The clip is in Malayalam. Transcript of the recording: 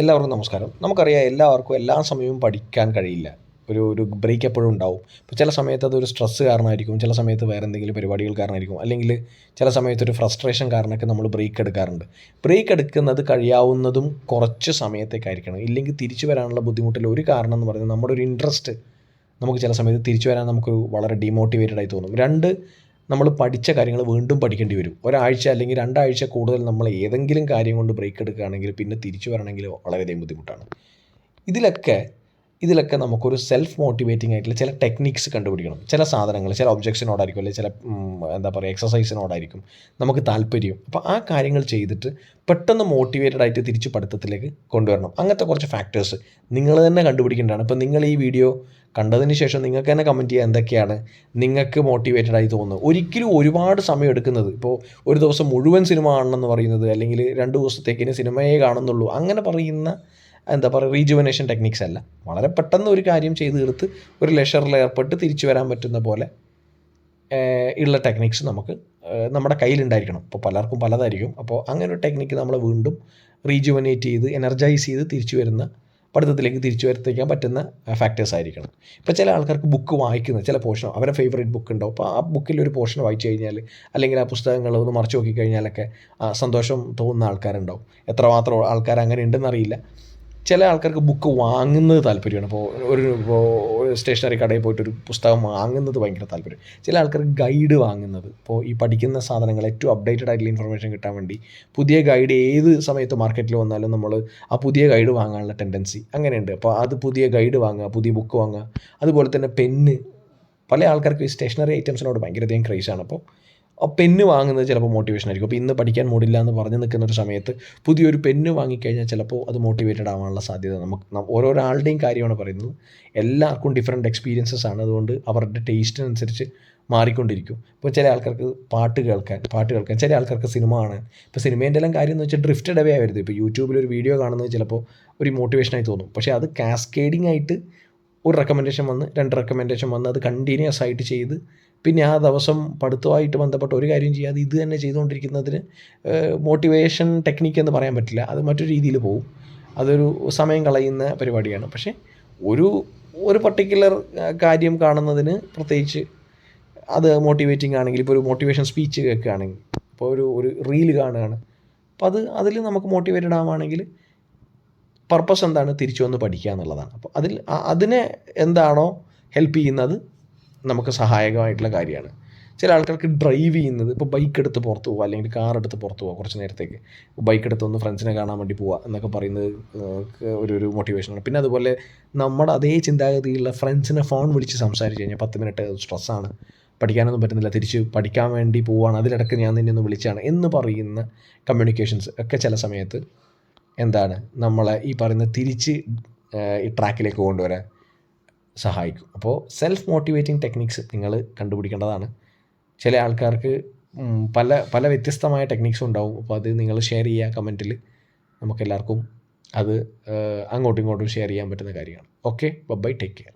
എല്ലാവർക്കും നമസ്കാരം. നമുക്കറിയാം എല്ലാവർക്കും എല്ലാ സമയവും പഠിക്കാൻ കഴിയില്ല. ഒരു ബ്രേക്ക് എപ്പോഴും ഉണ്ടാവും. ഇപ്പോൾ ചില സമയത്ത് അതൊരു സ്ട്രെസ്സ് കാരണമായിരിക്കും, ചില സമയത്ത് വേറെ എന്തെങ്കിലും പരിപാടികൾ കാരണമായിരിക്കും, അല്ലെങ്കിൽ ചില സമയത്ത് ഒരു ഫ്രസ്ട്രേഷൻ കാരണമൊക്കെ നമ്മൾ ബ്രേക്ക് എടുക്കാറുണ്ട്. ബ്രേക്ക് എടുക്കുന്നത് കഴിയാവുന്നതും കുറച്ച് സമയത്തേക്കായിരിക്കണം. ഇല്ലെങ്കിൽ തിരിച്ചു വരാനുള്ള ബുദ്ധിമുട്ടിൽ ഒരു കാരണം എന്ന് പറയുന്നത് നമ്മുടെ ഒരു ഇൻട്രസ്റ്റ് നമുക്ക് ചില സമയത്ത് തിരിച്ചു വരാൻ നമുക്ക് വളരെ ഡീമോട്ടിവേറ്റഡ് ആയി തോന്നും. നമ്മൾ പഠിച്ച കാര്യങ്ങൾ വീണ്ടും പഠിക്കേണ്ടി വരും. ഒരാഴ്ച അല്ലെങ്കിൽ 2 ആഴ്ച കൂടുതൽ നമ്മൾ ഏതെങ്കിലും കാര്യം കൊണ്ട് ബ്രേക്ക് എടുക്കുകയാണെങ്കിൽ പിന്നെ തിരിച്ചു വരണമെങ്കിൽ വളരെയധികം ബുദ്ധിമുട്ടാണ്. ഇതിലൊക്കെ നമുക്കൊരു സെൽഫ് മോട്ടിവേറ്റിംഗ് ആയിട്ടുള്ള ചില ടെക്നിക്സ് കണ്ടുപിടിക്കണം. ചില സാധനങ്ങൾ, ചില ഒബ്ജക്ട്സിനോടായിരിക്കും, അല്ലെങ്കിൽ ചില എക്സസൈസിനോടായിരിക്കും നമുക്ക് താല്പര്യം. അപ്പോൾ ആ കാര്യങ്ങൾ ചെയ്തിട്ട് പെട്ടെന്ന് മോട്ടിവേറ്റഡ് ആയിട്ട് തിരിച്ച് പഠിത്തത്തിലേക്ക് കൊണ്ടുവരണം. അങ്ങനത്തെ കുറച്ച് ഫാക്ടേഴ്സ് നിങ്ങൾ തന്നെ കണ്ടുപിടിക്കേണ്ടതാണ്. ഇപ്പോൾ നിങ്ങൾ ഈ വീഡിയോ കണ്ടതിന് ശേഷം നിങ്ങൾക്ക് തന്നെ കമൻറ്റ് ചെയ്യുക എന്തൊക്കെയാണ് നിങ്ങൾക്ക് മോട്ടിവേറ്റഡ് ആയി തോന്നുന്നത്. ഒരിക്കലും ഒരുപാട് സമയം എടുക്കുന്നത്, ഇപ്പോൾ ഒരു ദിവസം മുഴുവൻ സിനിമ കാണണമെന്ന് പറയുന്നത്, അല്ലെങ്കിൽ 2 ദിവസത്തേക്കിന് സിനിമയെ കാണുന്നുള്ളൂ, അങ്ങനെ പറയുന്ന റീജുവനേഷൻ ടെക്നിക്സ് അല്ല. വളരെ പെട്ടെന്ന് ഒരു കാര്യം ചെയ്ത് തീർത്ത് ഒരു ലെഷറിൽ ഏർപ്പെട്ട് തിരിച്ചു വരാൻ പറ്റുന്ന പോലെ ഉള്ള ടെക്നിക്സ് നമുക്ക് നമ്മുടെ കയ്യിലുണ്ടായിരിക്കണം. ഇപ്പോൾ പലർക്കും പലതായിരിക്കും. അപ്പോൾ അങ്ങനെ ഒരു ടെക്നിക്ക് നമ്മൾ വീണ്ടും റീജുവനേറ്റ് ചെയ്ത് എനർജൈസ് ചെയ്ത് തിരിച്ചു വരുന്ന പഠിത്തത്തിലേക്ക് തിരിച്ചു വരുത്തിക്കാൻ പറ്റുന്ന ഫാക്ടേഴ്സ് ആയിരിക്കണം. ഇപ്പോൾ ചില ആൾക്കാർക്ക് ബുക്ക് വായിക്കുന്നത്, ചില പോർഷൻ അവരുടെ ഫേവറേറ്റ് ബുക്ക് ഉണ്ടാവും. അപ്പോൾ ആ ബുക്കിൽ ഒരു പോർഷൻ വായിച്ചു കഴിഞ്ഞാൽ, അല്ലെങ്കിൽ ആ പുസ്തകങ്ങൾ ഒന്ന് മറിച്ച് നോക്കിക്കഴിഞ്ഞാലൊക്കെ സന്തോഷം തോന്നുന്ന ആൾക്കാരുണ്ടാവും. എത്രമാത്രം ആൾക്കാർ അങ്ങനെ ഉണ്ടെന്നറിയില്ല. ചില ആൾക്കാർക്ക് ബുക്ക് വാങ്ങുന്നത് താല്പര്യമാണ്. ഇപ്പോൾ സ്റ്റേഷനറി കടയിൽ പോയിട്ടൊരു പുസ്തകം വാങ്ങുന്നത് ഭയങ്കര താല്പര്യം. ചില ആൾക്കാർക്ക് ഗൈഡ് വാങ്ങുന്നത്, ഇപ്പോൾ ഈ പഠിക്കുന്ന സാധനങ്ങൾ ഏറ്റവും അപ്ഡേറ്റഡ് ആയിട്ടുള്ള ഇൻഫർമേഷൻ കിട്ടാൻ വേണ്ടി പുതിയ ഗൈഡ് ഏത് സമയത്ത് മാർക്കറ്റിൽ വന്നാലും നമ്മൾ ആ പുതിയ ഗൈഡ് വാങ്ങാനുള്ള ടെൻഡൻസി അങ്ങനെയുണ്ട്. അപ്പോൾ അത് പുതിയ ഗൈഡ് വാങ്ങുക, പുതിയ ബുക്ക് വാങ്ങുക. അതുപോലെ തന്നെ പെന്ന്, പല ആൾക്കാർക്ക് ഈ സ്റ്റേഷനറി ഐറ്റംസിനോട് ഭയങ്കരധികം ക്രൈസാണ്. അപ്പോൾ പെന്ന് വാങ്ങുന്നത് ചിലപ്പോൾ മോട്ടിവേഷൻ ആയിരിക്കും. അപ്പോൾ ഇന്ന് പഠിക്കാൻ മൂടില്ല എന്ന് പറഞ്ഞ് നിൽക്കുന്ന ഒരു സമയത്ത് പുതിയൊരു പെന്ന് വാങ്ങിക്കഴിഞ്ഞാൽ ചിലപ്പോൾ അത് മോട്ടിവേറ്റഡ് ആവാനുള്ള സാധ്യത ഓരോരാളുടെയും കാര്യമാണ് പറയുന്നത്. എല്ലാവർക്കും ഡിഫറെൻറ്റ് എക്സ്പീരിയൻസസ് ആണ്. അതുകൊണ്ട് അവരുടെ ടേസ്റ്റിനനുസരിച്ച് മാറിക്കൊണ്ടിരിക്കും. ഇപ്പോൾ ചില ആൾക്കാർക്ക് പാട്ട് കേൾക്കാൻ, ചില ആൾക്കാർക്ക് സിനിമ കാണാൻ. ഇപ്പോൾ സിനിമേൻ്റെ എല്ലാം കാര്യം എന്ന് വെച്ചാൽ ഡ്രിഫ്റ്റഡ് അവേ ആവരുത്. ഇപ്പോൾ യൂട്യൂബിൽ ഒരു വീഡിയോ കാണുന്നത് ചിലപ്പോൾ ഒരു മോട്ടിവേഷനായി തോന്നും. പക്ഷേ അത് കാസ്കേഡിംഗ് ആയിട്ട് ഒരു റെക്കമെൻഡേഷൻ വന്ന്, 2 റെക്കമെൻഡേഷൻ വന്ന്, അത് കണ്ടിന്യൂസ് ആയിട്ട് ചെയ്ത് പിന്നെ ആ ദിവസം പഠിത്തമായിട്ട് ബന്ധപ്പെട്ട ഒരു കാര്യം ചെയ്യാതെ ഇത് തന്നെ ചെയ്തുകൊണ്ടിരിക്കുന്നതിന് മോട്ടിവേഷൻ ടെക്നിക്ക് എന്ന് പറയാൻ പറ്റില്ല. അത് മറ്റൊരു രീതിയിൽ പോകും. അതൊരു സമയം കളയുന്ന പരിപാടിയാണ്. പക്ഷേ ഒരു പർട്ടിക്കുലർ കാര്യം കാണുന്നതിന് പ്രത്യേകിച്ച് അത് മോട്ടിവേറ്റിംഗ് ആണെങ്കിൽ, ഇപ്പോൾ ഒരു മോട്ടിവേഷൻ സ്പീച്ച് കേൾക്കുകയാണെങ്കിൽ, ഇപ്പോൾ ഒരു റീല് കാണുകയാണ്, അപ്പോൾ അതിൽ നമുക്ക് മോട്ടിവേറ്റഡ് ആവുകയാണെങ്കിൽ പർപ്പസ് എന്താണ്? തിരിച്ചു വന്ന് പഠിക്കുക എന്നുള്ളതാണ്. അപ്പോൾ അതിനെ എന്താണോ ഹെൽപ്പ് ചെയ്യുന്നത് നമുക്ക് സഹായകമായിട്ടുള്ള കാര്യമാണ്. ചില ആൾക്കാർക്ക് ഡ്രൈവ് ചെയ്യുന്നത്, ഇപ്പോൾ ബൈക്ക് എടുത്ത് പുറത്ത് പോവുക, അല്ലെങ്കിൽ കാർ എടുത്ത് പുറത്ത് പോവുക, കുറച്ച് നേരത്തേക്ക് ബൈക്ക് എടുത്ത് ഒന്ന് ഫ്രണ്ട്സിനെ കാണാൻ വേണ്ടി പോവുക എന്നൊക്കെ പറയുന്നത് ഒരു മോട്ടിവേഷനാണ്. പിന്നെ അതുപോലെ നമ്മുടെ അതേ ചിന്താഗതിയുള്ള ഫ്രണ്ട്സിനെ ഫോൺ വിളിച്ച് സംസാരിച്ച് കഴിഞ്ഞാൽ 10 മിനിറ്റ് സ്ട്രെസ്സാണ്, പഠിക്കാനൊന്നും പറ്റുന്നില്ല, തിരിച്ച് പഠിക്കാൻ വേണ്ടി പോവുകയാണ്, അതിലിടയ്ക്ക് ഞാൻ നിന്നെ ഒന്ന് വിളിച്ചാണ് എന്ന് പറയുന്ന കമ്മ്യൂണിക്കേഷൻസ് ഒക്കെ ചില സമയത്ത് നമ്മളെ ഈ പറയുന്ന തിരിച്ച് ഈ ട്രാക്കിലേക്ക് കൊണ്ടുവരാൻ സഹായിക്കും. അപ്പോൾ സെൽഫ് മോട്ടിവേറ്റിംഗ് ടെക്നിക്സ് നിങ്ങൾ കണ്ടുപിടിക്കേണ്ടതാണ്. ചില ആൾക്കാർക്ക് പല വ്യത്യസ്തമായ ടെക്നിക്സും ഉണ്ടാവും. അപ്പോൾ അത് നിങ്ങൾ ഷെയർ ചെയ്യുക കമൻറ്റിൽ. നമുക്കെല്ലാവർക്കും അത് അങ്ങോട്ടും ഇങ്ങോട്ടും ഷെയർ ചെയ്യാൻ പറ്റുന്ന കാര്യമാണ്. Okay, bye, take care.